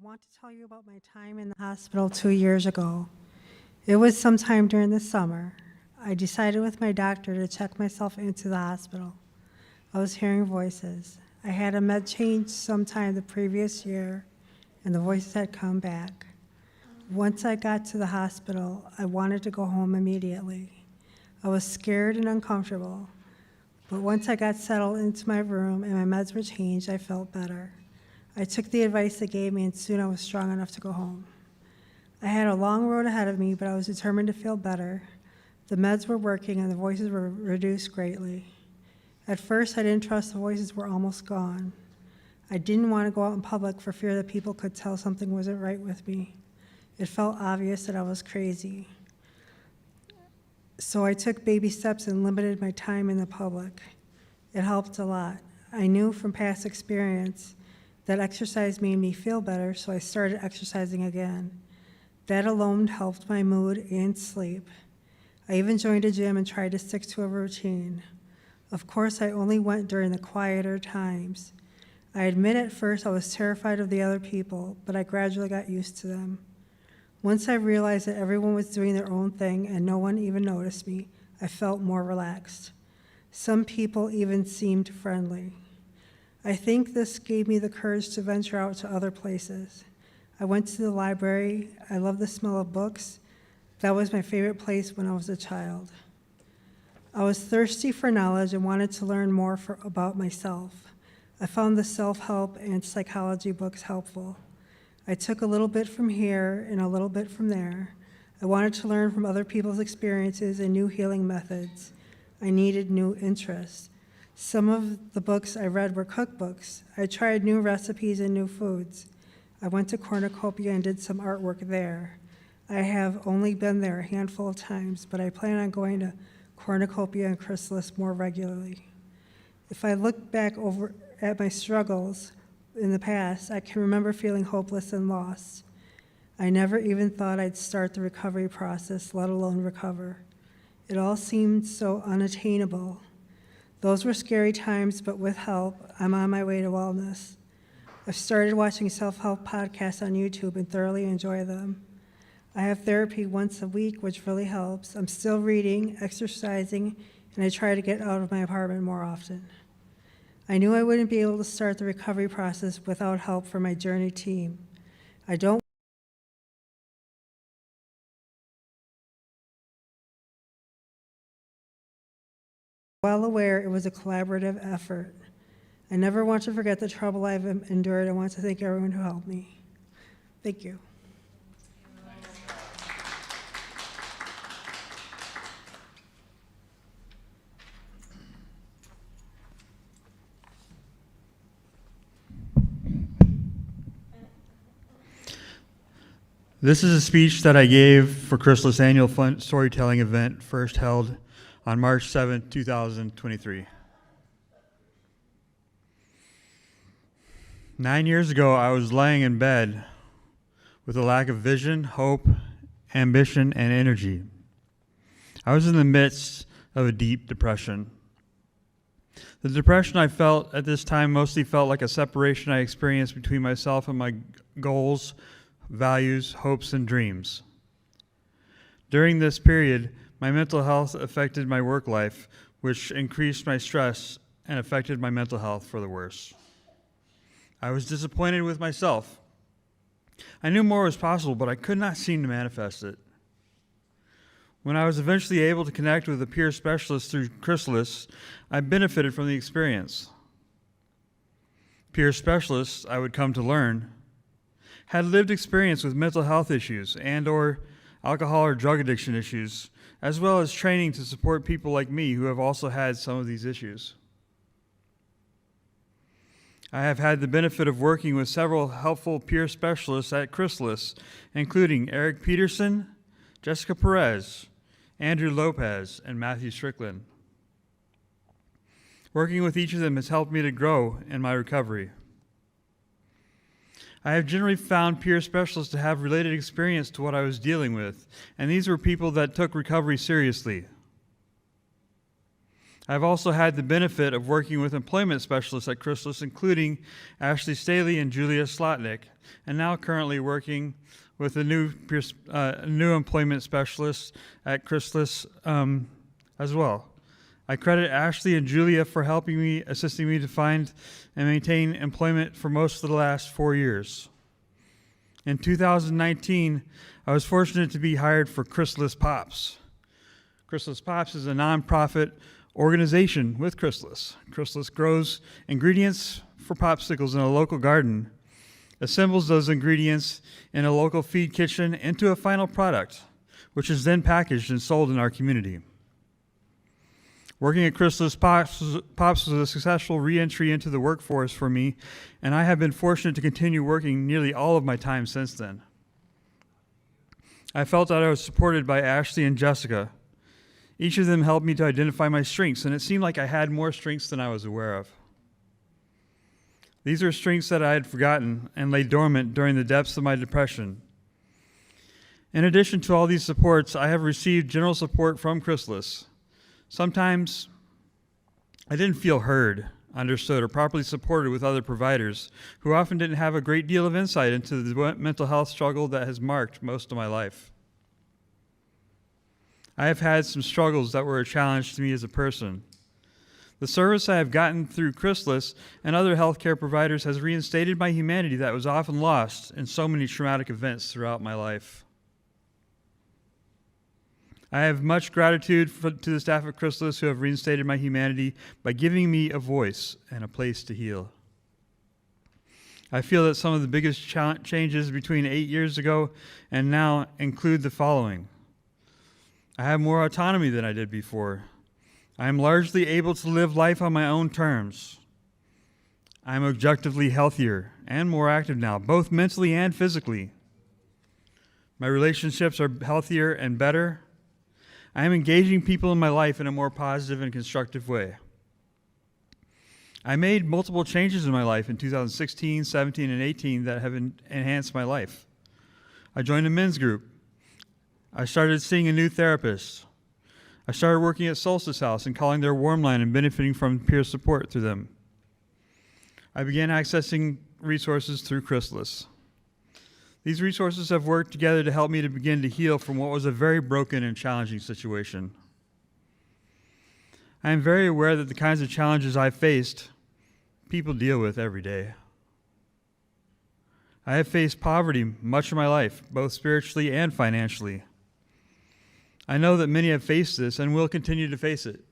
want to tell you about my time in the hospital 2 years ago. It was sometime during the summer. I decided with my doctor to check myself into the hospital. I was hearing voices. I had a med change sometime the previous year, and the voices had come back. Once I got to the hospital, I wanted to go home immediately. I was scared and uncomfortable, but once I got settled into my room and my meds were changed, I felt better. I took the advice they gave me, and soon I was strong enough to go home. I had a long road ahead of me, but I was determined to feel better. The meds were working, and the voices were reduced greatly. At first, I didn't trust the voices were almost gone. I didn't want to go out in public for fear that people could tell something wasn't right with me. It felt obvious that I was crazy. So I took baby steps and limited my time in the public. It helped a lot. I knew from past experience that exercise made me feel better, so I started exercising again. That alone helped my mood and sleep. I even joined a gym and tried to stick to a routine. Of course, I only went during the quieter times. I admit at first I was terrified of the other people, but I gradually got used to them. Once I realized that everyone was doing their own thing and no one even noticed me, I felt more relaxed. Some people even seemed friendly. I think this gave me the courage to venture out to other places. I went to the library. I love the smell of books. That was my favorite place when I was a child. I was thirsty for knowledge and wanted to learn more about myself. I found the self-help and psychology books helpful. I took a little bit from here and a little bit from there. I wanted to learn from other people's experiences and new healing methods. I needed new interests. Some of the books I read were cookbooks. I tried new recipes and new foods. I went to cornucopia and did some artwork there. I have only been there a handful of times, but I plan on going to cornucopia and Chrysalis more regularly. If I look back over at my struggles in the past, I can remember feeling hopeless and lost. I never even thought I'd start the recovery process, let alone recover. It all seemed so unattainable. Those were scary times, but with help, I'm on my way to wellness. I've started watching self-help podcasts on YouTube and thoroughly enjoy them. I have therapy once a week, which really helps. I'm still reading, exercising, and I try to get out of my apartment more often. I knew I wouldn't be able to start the recovery process without help from my Journey team. I don't well aware it was a collaborative effort. I never want to forget the trouble I've endured. I want to thank everyone who helped me. Thank you. This is a speech that I gave for Chrysalis annual storytelling event, first held on March 7, 2023. 9 years ago, I was laying in bed with a lack of vision, hope, ambition, and energy. I was in the midst of a deep depression. The depression I felt at this time mostly felt like a separation I experienced between myself and my goals, values, hopes, and dreams. During this period, my mental health affected my work life, which increased my stress and affected my mental health for the worse. I was disappointed with myself. I knew more was possible, but I could not seem to manifest it. When I was eventually able to connect with a peer specialist through Chrysalis, I benefited from the experience. Peer specialists, I would come to learn, had lived experience with mental health issues and/or alcohol or drug addiction issues, as well as training to support people like me who have also had some of these issues. I have had the benefit of working with several helpful peer specialists at Chrysalis, including Eric Peterson, Jessica Perez, Andrew Lopez, and Matthew Strickland. Working with each of them has helped me to grow in my recovery. I have generally found peer specialists to have related experience to what I was dealing with, and these were people that took recovery seriously. I've also had the benefit of working with employment specialists at Chrysalis, including Ashley Staley and Julia Slotnick, and now currently working with a new employment specialist at Chrysalis as well. I credit Ashley and Julia for assisting me to find and maintain employment for most of the last 4 years. In 2019, I was fortunate to be hired for Chrysalis Pops. Chrysalis Pops is a nonprofit organization with Chrysalis. Chrysalis grows ingredients for popsicles in a local garden, assembles those ingredients in a local feed kitchen into a final product, which is then packaged and sold in our community. Working at Chrysalis Pops was a successful re-entry into the workforce for me, and I have been fortunate to continue working nearly all of my time since then. I felt that I was supported by Ashley and Jessica. Each of them helped me to identify my strengths, and it seemed like I had more strengths than I was aware of. These are strengths that I had forgotten and lay dormant during the depths of my depression. In addition to all these supports, I have received general support from Chrysalis. Sometimes I didn't feel heard, understood, or properly supported with other providers who often didn't have a great deal of insight into the mental health struggle that has marked most of my life. I have had some struggles that were a challenge to me as a person. The service I have gotten through Chrysalis and other healthcare providers has reinstated my humanity that was often lost in so many traumatic events throughout my life. I have much gratitude to the staff at Chrysalis who have reinstated my humanity by giving me a voice and a place to heal. I feel that some of the biggest changes between 8 years ago and now include the following. I have more autonomy than I did before. I am largely able to live life on my own terms. I am objectively healthier and more active now, both mentally and physically. My relationships are healthier and better. I am engaging people in my life in a more positive and constructive way. I made multiple changes in my life in 2016, 17, and 18 that have enhanced my life. I joined a men's group. I started seeing a new therapist. I started working at Solstice House and calling their warm line and benefiting from peer support through them. I began accessing resources through Chrysalis. These resources have worked together to help me to begin to heal from what was a very broken and challenging situation. I am very aware that the kinds of challenges I faced, people deal with every day. I have faced poverty much of my life, both spiritually and financially. I know that many have faced this and will continue to face it.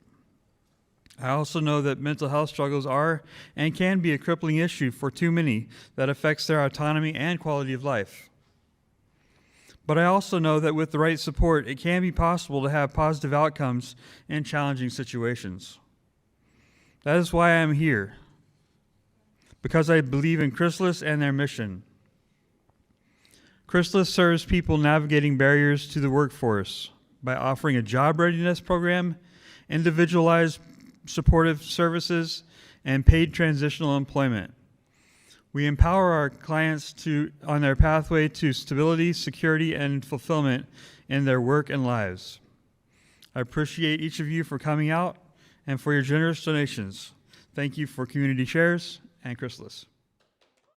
I also know that mental health struggles are and can be a crippling issue for too many that affects their autonomy and quality of life. But I also know that with the right support, it can be possible to have positive outcomes in challenging situations. That is why I am here, because I believe in Chrysalis and their mission. Chrysalis serves people navigating barriers to the workforce by offering a job readiness program, individualized supportive services, and paid transitional employment. We empower our clients on their pathway to stability, security, and fulfillment in their work and lives. I appreciate each of you for coming out and for your generous donations. Thank you for Community Shares and Chrysalis.